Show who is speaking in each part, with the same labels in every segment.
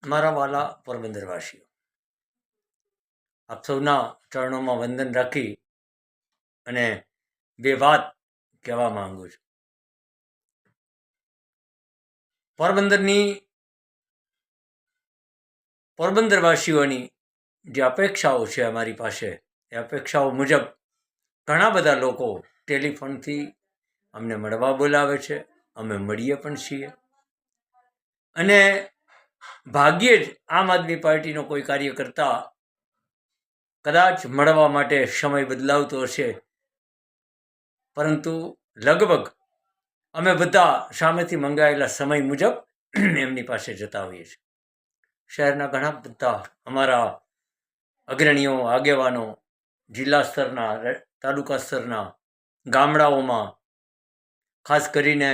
Speaker 1: મારા વાલા પોરબંદરવાસીઓ, આપ સૌના ચરણોમાં વંદન રાખી અને બે વાત કહેવા માંગુ છું. પોરબંદરવાસીઓની જે અપેક્ષાઓ છે અમારી પાસે, એ અપેક્ષાઓ મુજબ ઘણા બધા લોકો ટેલિફોનથી અમને મળવા બોલાવે છે. અમે મળીએ પણ છીએ. અને ભાગ્યે જ આમ આદમી પાર્ટીનો કોઈ કાર્યકર્તા કદાચ મળવા માટે સમય બદલાવતો હશે, પરંતુ લગભગ અમે બધા સામેથી મંગાવેલા સમય મુજબ એમની પાસે જતા હોઈએ છીએ. શહેરના ઘણા બધા અમારા અગ્રણીઓ, આગેવાનો, જિલ્લા સ્તરના, તાલુકા સ્તરના, ગામડાઓમાં, ખાસ કરીને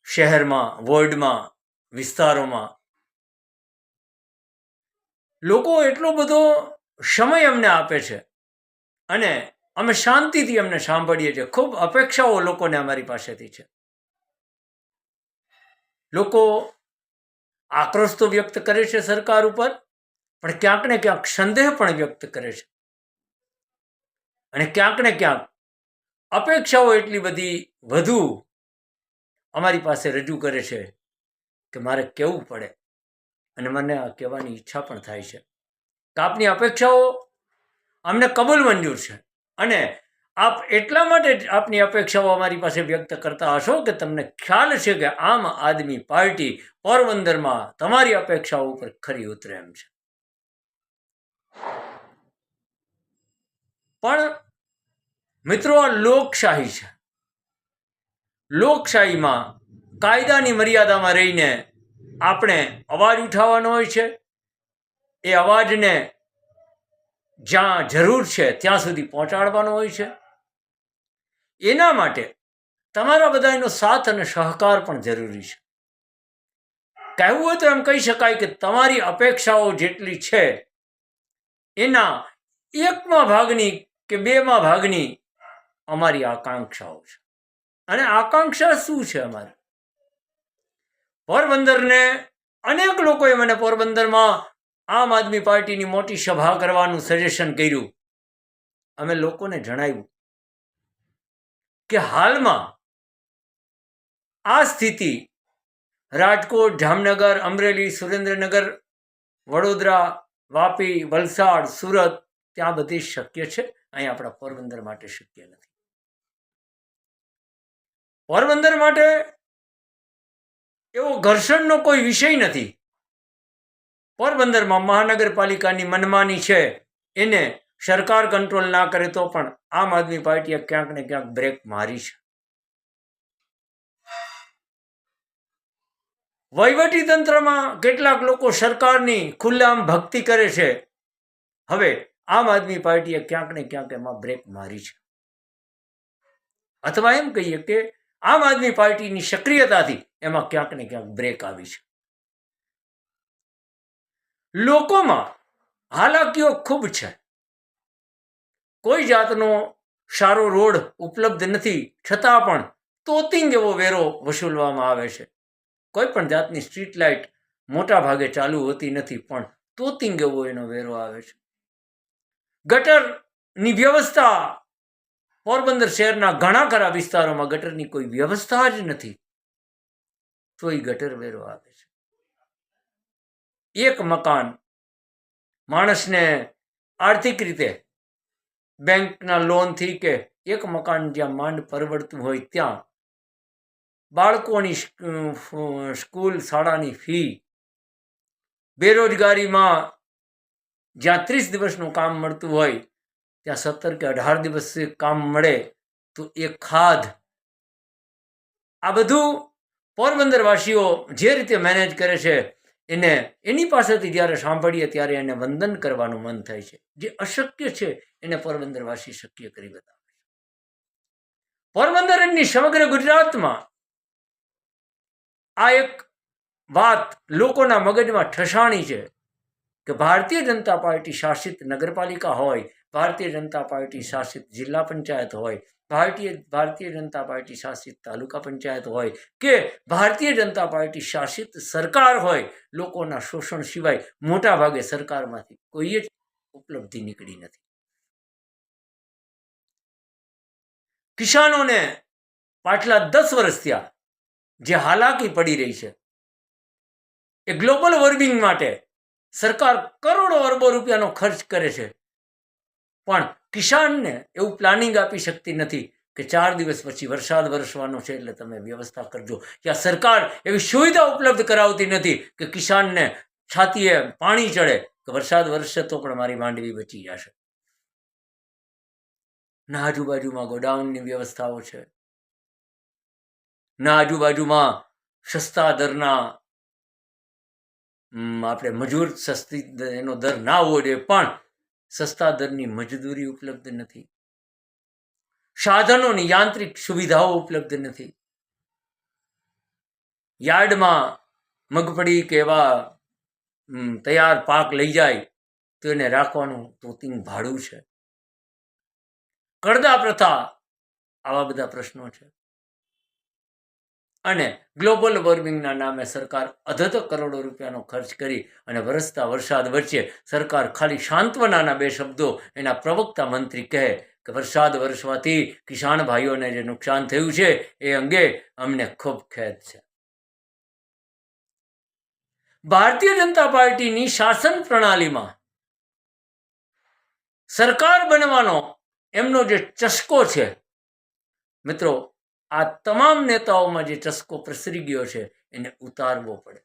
Speaker 1: શહેરમાં, વોર્ડમાં, વિસ્તારોમાં લોકો એટલો બધો સમય અમને આપે છે અને અમે શાંતિથી અમને સાંભળીએ છીએ. ખૂબ અપેક્ષાઓ લોકોને અમારી પાસેથી છે. લોકો આક્રોશ તો વ્યક્ત કરે છે સરકાર ઉપર, પણ ક્યાંક ને ક્યાંક સંદેહ પણ વ્યક્ત કરે છે. અને ક્યાંક ને ક્યાંક અપેક્ષાઓ એટલી બધી વધુ અમારી પાસે રજૂ કરે છે કે મારે કહેવું પડે, અને મને આ કહેવાની ઈચ્છા પણ થાય છે કે આપની અપેક્ષાઓ અમને કબૂલ મંજૂર છે. અને આપ એટલા માટે જ આપની અપેક્ષાઓ અમારી પાસે વ્યક્ત કરતા હશો કે તમને ખ્યાલ છે કે આમ આદમી પાર્ટી પોરબંદરમાં તમારી અપેક્ષાઓ ઉપર ખરી ઉતરે એમ છે. પણ મિત્રો, આ લોકશાહી છે. લોકશાહીમાં કાયદાની મર્યાદામાં રહીને આપણે અવાજ ઉઠાવવાનો હોય છે. એ અવાજને જ્યાં જરૂર છે ત્યાં સુધી પહોંચાડવાનો હોય છે. એના માટે તમારા બધાનો સાથ અને સહકાર પણ જરૂરી છે. કહેવું હોય તો એમ કહી શકાય કે તમારી અપેક્ષાઓ જેટલી છે એના 1માં ભાગની કે 2માં ભાગની અમારી આકાંક્ષાઓ છે. અને આકાંક્ષા શું છે અમારી? પોરબંદરને અનેક લોકોએ મને પોરબંદરમાં આમ આદમી પાર્ટીની મોટી સભા કરવાનું સજેશન કર્યું. અમે લોકોને જણાવ્યું કે હાલમાં આ સ્થિતિ રાજકોટ, જામનગર, અમરેલી, સુરેન્દ્રનગર, વડોદરા, વાપી, વલસાડ, સુરત ત્યાં બધી શક્ય છે. અહીં આપણા પોરબંદર માટે શક્ય નથી. પોરબંદર માટે એવો ઘર્ષણનો કોઈ વિષય નથી. પોરબંદરમાં મહાનગરપાલિકાની મનમાની છે, એને સરકાર કંટ્રોલ ના કરે તો પણ આમ આદમી પાર્ટીએ ક્યાંક ને ક્યાંક બ્રેક મારી છે. વહીવટી તંત્રમાં કેટલાક લોકો સરકારની ખુલ્લેઆમ ભક્તિ કરે છે. હવે આમ આદમી પાર્ટીએ ક્યાંક ને ક્યાંક એમાં બ્રેક મારી છે. અથવા એમ કહીએ કે આમ આદમી પાર્ટીની સક્રિયતાથી એમાં ક્યાંક ને ક્યાંક બ્રેક આવી છે. લોકોમાં હાલાકીઓ ખૂબ છે. કોઈ જાતનો સારો રોડ ઉપલબ્ધ નથી, છતાં પણ તોતિંગ એવો વેરો વસૂલવામાં આવે છે. કોઈ પણ જાતની સ્ટ્રીટ લાઇટ મોટા ભાગે ચાલુ હોતી નથી, પણ તોતિંગ એવો એનો વેરો આવે છે. ગટરની વ્યવસ્થા પોરબંદર શહેરના ઘણા ખરા વિસ્તારોમાં ગટરની કોઈ વ્યવસ્થા જ નથી, તોય ગટર વેરો આવે છે. એક મકાન માણસને આર્થિક રીતે બેંકના લોનથી કે એક મકાન જ્યાં માંડ પરવડતું હોય ત્યાં બાળકોની સ્કૂલ, શાળાની ફી, બેરોજગારીમાં જ્યાં 30 દિવસનું કામ મળતું હોય ત્યાં 17 કે 18 દિવસ કામ મળે તો એ ખાધ, આ બધું પોરબંદરવાસીઓ જે રીતે મેનેજ કરે છે એને એની પાસેથી જ્યારે સાંભળીએ ત્યારે એને વંદન કરવાનું મન થાય છે. જે અશક્ય છે એને પોરબંદરવાસી શક્ય કરી બતાવે છે. પોરબંદરની સમગ્ર ગુજરાતમાં આ એક વાત લોકોના મગજમાં ઠસાણી છે કે ભારતીય જનતા પાર્ટી શાસિત નગરપાલિકા હોય, ભારતીય જનતા પાર્ટી શાસિત જિલ્લા પંચાયત હોય, ભારતીય જનતા પાર્ટી શાસિત તાલુકા પંચાયત હોય કે ભારતીય જનતા પાર્ટી શાસિત સરકાર હોય, લોકોના શોષણ સિવાય મોટા ભાગે સરકારમાંથી કોઈ જ ઉપલબ્ધિ નીકળી નથી. કિસાનોને પાછલા 10 વર્ષ થયા જે હાલાકી પડી રહી છે, એ ગ્લોબલ વોર્મિંગ માટે સરકાર કરોડો અરબો રૂપિયાનો ખર્ચ કરે છે, પણ કિસાનને એવું પ્લાનિંગ આપી શકતી નથી કે 4 દિવસ પછી વરસાદ વરસવાનો છે એટલે તમે વ્યવસ્થા કરજો. યા સરકાર એવી સુવિધા ઉપલબ્ધ કરાવતી નથી કે કિસાનને છાતીએ પાણી ચડે કે વરસાદ વરસશે તો પણ મારી માંડવી બચી જશે. ના આજુબાજુમાં ગોડાઉનની વ્યવસ્થાઓ છે, ના આજુબાજુમાં સસ્તા દરના આપણે મજૂર સસ્તી એનો દર ના હોવો જોઈએ, પણ સસ્તા દરની મજદૂરી ઉપલબ્ધ નથી, સાધનોની યાંત્રિક સુવિધાઓ ઉપલબ્ધ નથી. યાર્ડમાં મગફળી કે એવા તૈયાર પાક લઈ જાય તો એને રાખવાનું તોતિંગ ભાડું છે, કરદા પ્રથા, આવા બધા પ્રશ્નો છે. અને ગ્લોબલ વોર્મિંગના નામે સરકાર અધધ કરોડો રૂપિયાનો ખર્ચ કરી અને વરસતા વરસાદ વચ્ચે સરકાર ખાલી સાંત્વનાના 2 શબ્દો એના પ્રવક્તા મંત્રી કહે કે વરસાદ વરસવાથી કિસાન ભાઈઓને જે નુકસાન થયું છે એ અંગે અમને ખૂબ ખેદ છે. ભારતીય જનતા પાર્ટીની શાસન પ્રણાલીમાં સરકાર બનવાનો એમનો જે ચસ્કો છે, મિત્રો, આ તમામ નેતાઓમાં જે ચસ્કો પ્રસરી ગયો છે એને ઉતારવો પડે.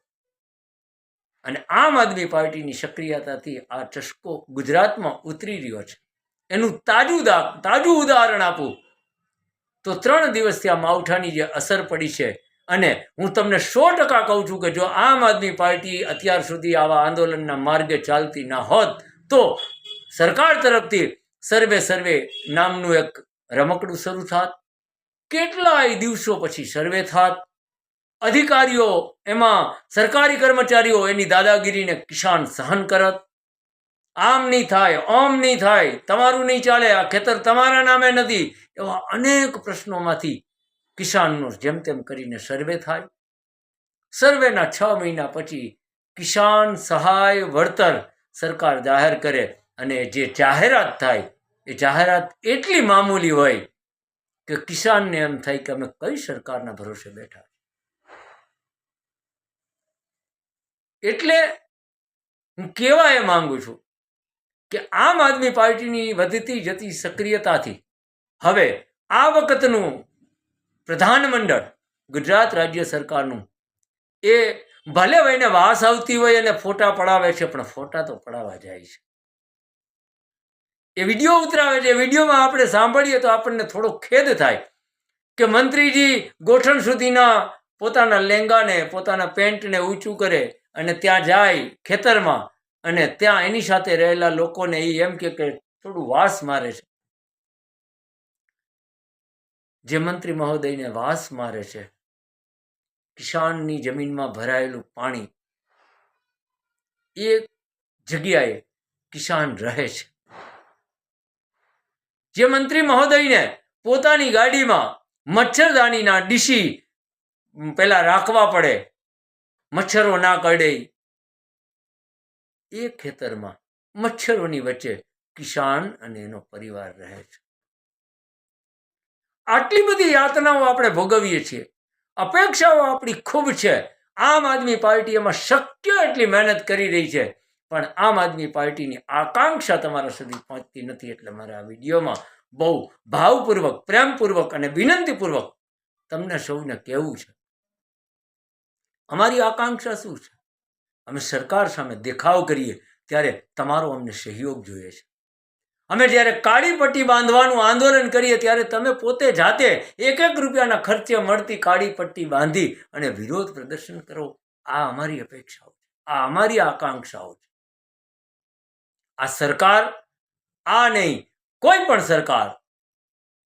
Speaker 1: અને આમ આદમી પાર્ટીની સક્રિયતાથી આ ચસ્કો ગુજરાતમાં ઉતરી રહ્યો છે. એનું તાજું ઉદાહરણ આપું તો 3 દિવસથી આ માવઠાની જે અસર પડી છે, અને હું તમને 100% કહું છું કે જો આમ આદમી પાર્ટી અત્યાર સુધી આવા આંદોલનના માર્ગે ચાલતી ના હોત તો સરકાર તરફથી સર્વે નામનું એક રમકડું શરૂ થાત, કેટલાય દિવસો પછી સર્વે થાત, અધિકારીઓ એમાં સરકારી કર્મચારીઓ એની દાદાગીરીને કિસાન સહન કરત. આમ નહીં થાય, ઓમ નહીં થાય, તમારું નહીં ચાલે, આ ખેતર તમારા નામે નથી, એવા અનેક પ્રશ્નોમાંથી કિસાનનો જેમ તેમ કરીને સર્વે થાય. સર્વેના 6 મહિના પછી કિસાન સહાય વળતર સરકાર જાહેર કરે, અને જે જાહેરાત થાય એ જાહેરાત એટલી મામૂલી હોય કે કિસાનને એમ થાય કે અમે કઈ સરકારના ભરોસે બેઠા. એટલે હું કહેવા એ માંગુ છું કે આમ આદમી પાર્ટીની વધતી જતી સક્રિયતાથી હવે આ વખતનું પ્રધાનમંડળ ગુજરાત રાજ્ય સરકારનું એ ભલે એને વાસ આવતી હોય અને ફોટા પડાવે છે, પણ ફોટા તો પડાવવા જાય છે, એ વિડીયો ઉતરાવે છે. વિડીયોમાં આપણે સાંભળીએ તો આપણને થોડો ખેદ થાય કે મંત્રીજી ગોઠણ સુધીના પોતાના લેંગાને, પોતાના પેન્ટને ઊંચું કરે અને ત્યાં જાય ખેતરમાં, અને ત્યાં એની સાથે રહેલા લોકોને એ એમ કે થોડું વાસ મારે છે. જે મંત્રી મહોદયને વાસ મારે છે, કિસાનની જમીનમાં ભરાયેલું પાણી, એ જગ્યાએ કિસાન રહે છે. જે મંત્રી મહોદયને પોતાની ગાડીમાં મચ્છરદાનીના ડીશી પેલા રાખવા પડે, મચ્છરો ના કરડે, એ ખેતરમાં મચ્છરોની વચ્ચે કિસાન અને એનો પરિવાર રહે છે. આટલી બધી યાતનાઓ આપણે ભોગવીએ છીએ, અપેક્ષાઓ આપણી ખૂબ છે. આમ આદમી પાર્ટી એમાં શક્ય એટલી મહેનત કરી રહી છે, પણ આમ આદમી પાર્ટીની આકાંક્ષા તમારા સુધી પહોંચતી નથી. એટલે મારે આ વિડીયોમાં બહુ ભાવપૂર્વક, પ્રેમપૂર્વક અને વિનંતીપૂર્વક તમને સૌને કહેવું છે, અમારી આકાંક્ષા શું છે? અમે સરકાર સામે દેખાવ કરીએ ત્યારે તમારો અમને સહયોગ જોઈએ છે. અમે જ્યારે કાળી પટ્ટી બાંધવાનું આંદોલન કરીએ ત્યારે તમે પોતે જાતે 1 રૂપિયાના ખર્ચે મળતી કાળી પટ્ટી બાંધી અને વિરોધ પ્રદર્શન કરો. આ અમારી અપેક્ષાઓ છે, આ અમારી આકાંક્ષાઓ છે. આ સરકાર, આ નહીં કોઈ પણ સરકાર,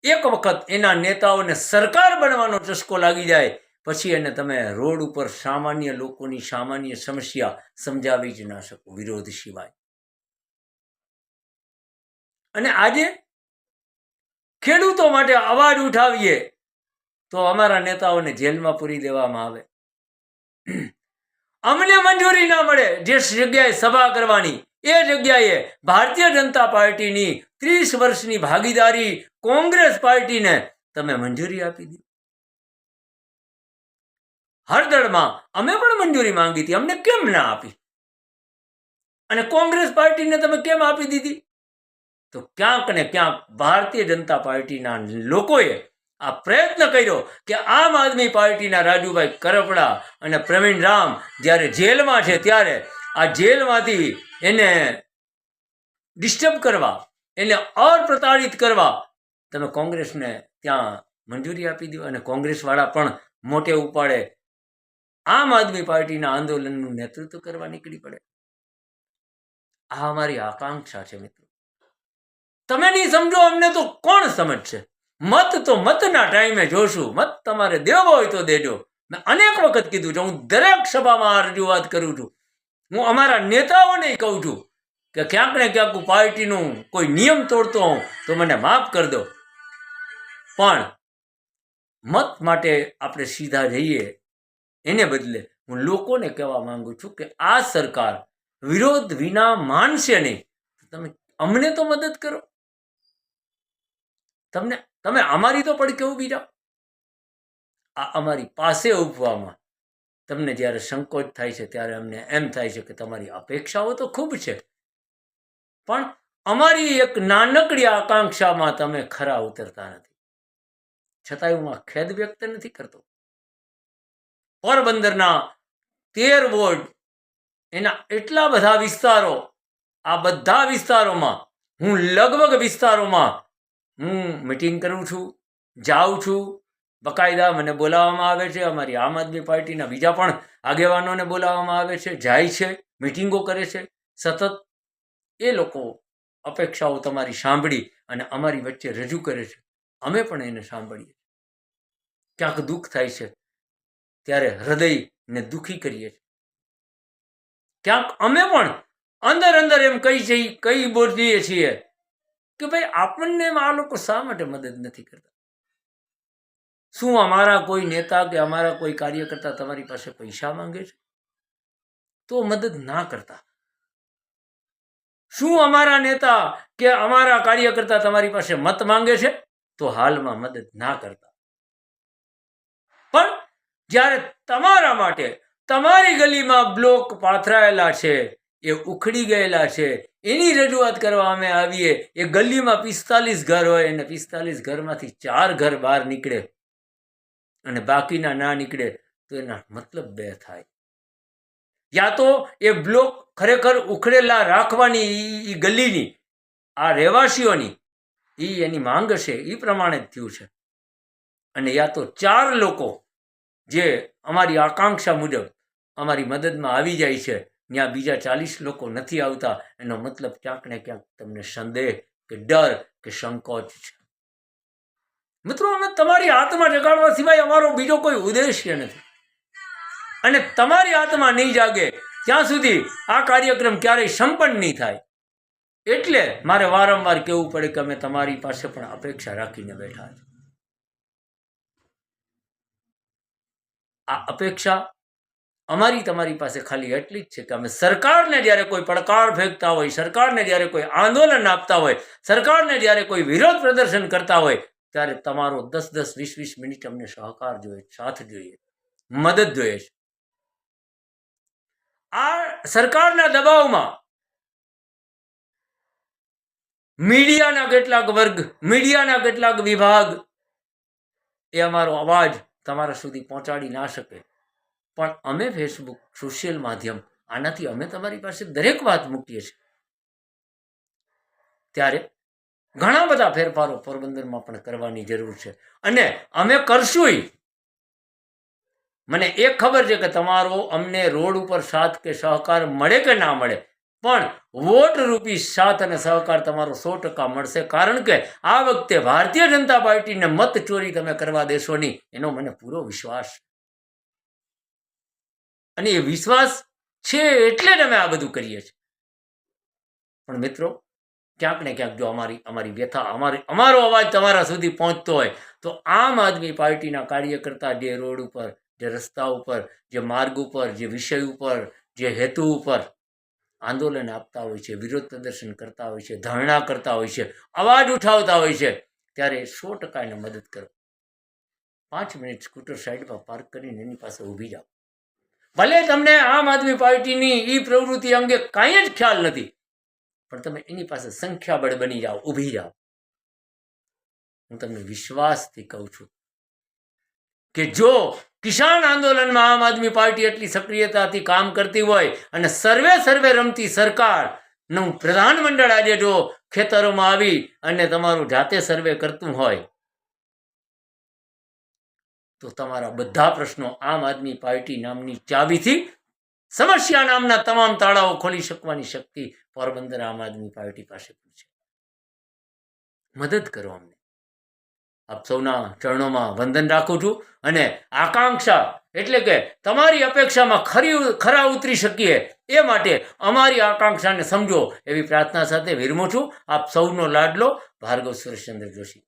Speaker 1: એક વખત એના નેતાઓને સરકાર બનવાનો ચસ્કો લાગી જાય પછી એને તમે રોડ ઉપર સામાન્ય લોકોની સામાન્ય સમસ્યા સમજાવી જ ના શકો વિરોધ સિવાય. અને આજે ખેડૂતો માટે અવાજ ઉઠાવીએ તો અમારા નેતાઓને જેલમાં પૂરી દેવામાં આવે. અમને મંજૂરી ના મળે જે જગ્યાએ સભા કરવાની, એ જગ્યાએ ભારતીય જનતા પાર્ટીની 30 વર્ષની ભાગીદારી કોંગ્રેસ પાર્ટીને તમે મંજૂરી આપી દીધી. હળદળમાં અમે પણ મંજૂરી માંગી હતી, અમને કેમ ના આપી? અને કોંગ્રેસ પાર્ટીને તમે કેમ આપી દીધી? તો ક્યાંક ને ક્યાંક ભારતીય જનતા પાર્ટીના લોકોએ આ પ્રયત્ન કર્યો કે આમ આદમી પાર્ટીના રાજુભાઈ કરપડા અને પ્રવીણ રામ જ્યારે જેલમાં છે ત્યારે આ જેલમાંથી એને ડિસ્ટર્બ કરવા, એને અપ્રતાડિત કરવા તમે કોંગ્રેસને ત્યાં મંજૂરી આપી દો અને કોંગ્રેસવાળા પણ મોટે ઉપાડે આમ આદમી પાર્ટીના આંદોલનનું નેતૃત્વ કરવા નીકળી પડે. આ અમારી આકાંક્ષા છે મિત્રો. તમે નહીં સમજો અમને તો કોણ સમજશે? મત તો મતના ટાઈમે જોશું. મત તમારે દેવો હોય તો દેજો. મેં અનેક વખત કીધું છે, હું દરેક સભામાં રજૂઆત કરું છું. હું અમારા નેતાઓને કહું છું કે ક્યાંક ને ક્યાંક પાર્ટીનું કોઈ નિયમ તોડતો હોઉં તો મને માફ કરી દો, પણ મત માટે આપણે સીધા જઈએ એને બદલે હું લોકોને કહેવા માંગુ છું કે આ સરકાર વિરોધ વિના માનશે નહીં. તમે અમને તો મદદ કરો. તમે અમારી તો પડકે ઊભી જાઓ. આ અમારી પાસે ઉભવામાં તમને જ્યારે સંકોચ થાય છે ત્યારે અમને એમ થાય છે કે તમારી અપેક્ષાઓ તો ખૂબ છે, પણ અમારી એક નાનકડી આકાંક્ષામાં તમે ખરા ઉતરતા નથી. છતાંય હું આ ખેદ વ્યક્ત નથી કરતો. પોરબંદરના 13 વોર્ડ, એના એટલા બધા વિસ્તારો, આ બધા વિસ્તારોમાં હું લગભગ વિસ્તારોમાં હું મિટિંગ કરું છું, જાઉં છું. બકાયદા મને બોલાવવામાં આવે છે. અમારી આમ આદમી પાર્ટીના બીજા પણ આગેવાનોને બોલાવવામાં આવે છે, જાય છે, મિટિંગો કરે છે. સતત એ લોકો અપેક્ષાઓ તમારી સાંભળી અને અમારી વચ્ચે રજૂ કરે છે. અમે પણ એને સાંભળીએ. ક્યાંક દુઃખ થાય છે ત્યારે હૃદયને દુઃખી કરીએ છીએ. ક્યાંક અમે પણ અંદર અંદર એમ કહી બોલીએ છીએ કે ભાઈ આપણને આ લોકો શા માટે મદદ નથી કરતા? શું અમારા કોઈ નેતા કે અમારા કોઈ કાર્યકર્તા તમારી પાસે પૈસા માંગે છે તો મદદ ના કરતા? શું અમારા નેતા કે અમારા કાર્યકર્તા તમારી પાસે મત માંગે છે તો હાલમાં મદદ ના કરતા? પણ જ્યારે તમારા માટે તમારી ગલીમાં બ્લોક પાથરાયેલા છે, એ ઉખડી ગયેલા છે, એની રજૂઆત કરવા અમે આવીએ. એ ગલીમાં 45 ઘર હોય અને 45 ઘરમાંથી 4 ઘર બહાર નીકળે અને બાકીના ના નીકળે તો એના મતલબ બે થાય. યા તો એ બ્લોક ખરેખર ઉખડેલા રાખવાની એ ગલીની આ રહેવાસીઓની એની માંગ છે, એ પ્રમાણે જ થયું છે. અને યા તો 4 લોકો જે અમારી આકાંક્ષા મુજબ અમારી મદદમાં આવી જાય છે, ત્યાં બીજા 40 લોકો નથી આવતા. એનો મતલબ ક્યાંક ને ક્યાંક તમને સંદેહ કે ડર કે સંકોચ છે. મિત્રો, અમે તમારી આત્મા જગાડવા સિવાય અમારો બીજો કોઈ ઉદ્દેશ્ય નથી. અને તમારી આત્મા નહીં જાગે ત્યાં સુધી આ કાર્યક્રમ ક્યારેય સંપન્ન નહીં થાય. એટલે મારે વારંવાર કહેવું પડે કે અમે તમારી પાસે પણ અપેક્ષા રાખીને બેઠા છીએ. આ અપેક્ષા અમારી તમારી પાસે ખાલી એટલી જ છે કે અમે સરકારને જ્યારે કોઈ પડકાર ફેંકતા હોય, સરકારને જ્યારે કોઈ આંદોલન આપતા હોય, સરકારને જ્યારે કોઈ વિરોધ પ્રદર્શન કરતા હોય ત્યારે તમારો 10-10, 20-20 મિનિટ અમને સહકાર જોઈએ, સાથ જોઈએ, મદદ જોઈએ છે. આ સરકારના દબાવમાં મીડિયાના કેટલાક વર્ગ, મીડિયાના કેટલાક વિભાગ એ અમારો અવાજ તમારા સુધી પહોંચાડી ના શકે. પણ અમે ફેસબુક, સોશિયલ માધ્યમ, આનાથી અમે તમારી પાસે દરેક વાત મૂકીએ છીએ. ત્યારે ઘણા બધા ફેરફારો પોરબંદરમાં પણ કરવાની જરૂર છે અને અમે કરશું. મને એક ખબર છે કે તમારો અમને રોડ ઉપર સાથ કે સહકાર મળે કે ના મળે, પણ વોટ રૂપી સાથ અને સહકાર તમારો 100% મળશે. કારણ કે આ વખતે ભારતીય જનતા પાર્ટીને મત ચોરી તમે કરવા દેશો નહીં, એનો મને પૂરો વિશ્વાસ છે. અને એ વિશ્વાસ છે એટલે જ અમે આ બધું કરીએ છીએ. પણ મિત્રો, ક્યાંક ને ક્યાંક જો અમારી વ્યથા અમારો અવાજ તમારા સુધી પહોંચતો હોય તો આમ આદમી પાર્ટીના કાર્યકર્તા જે રોડ ઉપર, જે રસ્તા ઉપર, જે માર્ગ ઉપર, જે વિષય ઉપર, જે હેતુ ઉપર આંદોલન આપતા હોય છે, વિરોધ પ્રદર્શન કરતા હોય છે, ધરણા કરતા હોય છે, અવાજ ઉઠાવતા હોય છે, ત્યારે 100% એને મદદ કરો. 5 મિનિટ સ્કૂટર સાઈડમાં પાર્ક કરીને એની પાસે ઊભી જાઓ. ભલે તમને આમ આદમી પાર્ટીની એ પ્રવૃત્તિ અંગે કાંઈ જ ખ્યાલ નથી, પણ તમે એની પાસે સંખ્યાબળ બની જાઓ, ઊભી જાઓ. હું તમને વિશ્વાસથી કહું છું કે જો કિસાન આંદોલનમાં આમ આદમી પાર્ટી એટલી સક્રિયતાથી કામ કરતી હોય અને સર્વે રમતી સરકારનું પ્રધાનમંડળ આજે જો ખેતરોમાં આવી અને તમારું જાતે સર્વે કરતું હોય તો તમારા બધા પ્રશ્નો આમ આદમી પાર્ટી નામની ચાવીથી સમસ્યા નામના તમામ તાળાઓ ખોલી શકવાની શક્તિ પોરબંદર આમ આદમી પાર્ટી પાસે છે. મદદ કરો અમને. આપ સૌના ચરણોમાં વંદન રાખું છું અને આકાંક્ષા એટલે કે તમારી અપેક્ષામાં ખરા ઉતરી શકીએ એ માટે અમારી આકાંક્ષાને સમજો એવી પ્રાર્થના સાથે વિરમું છું. આપ સૌનો લાડલો ભાર્ગવ સુરેશચંદ્ર જોશી.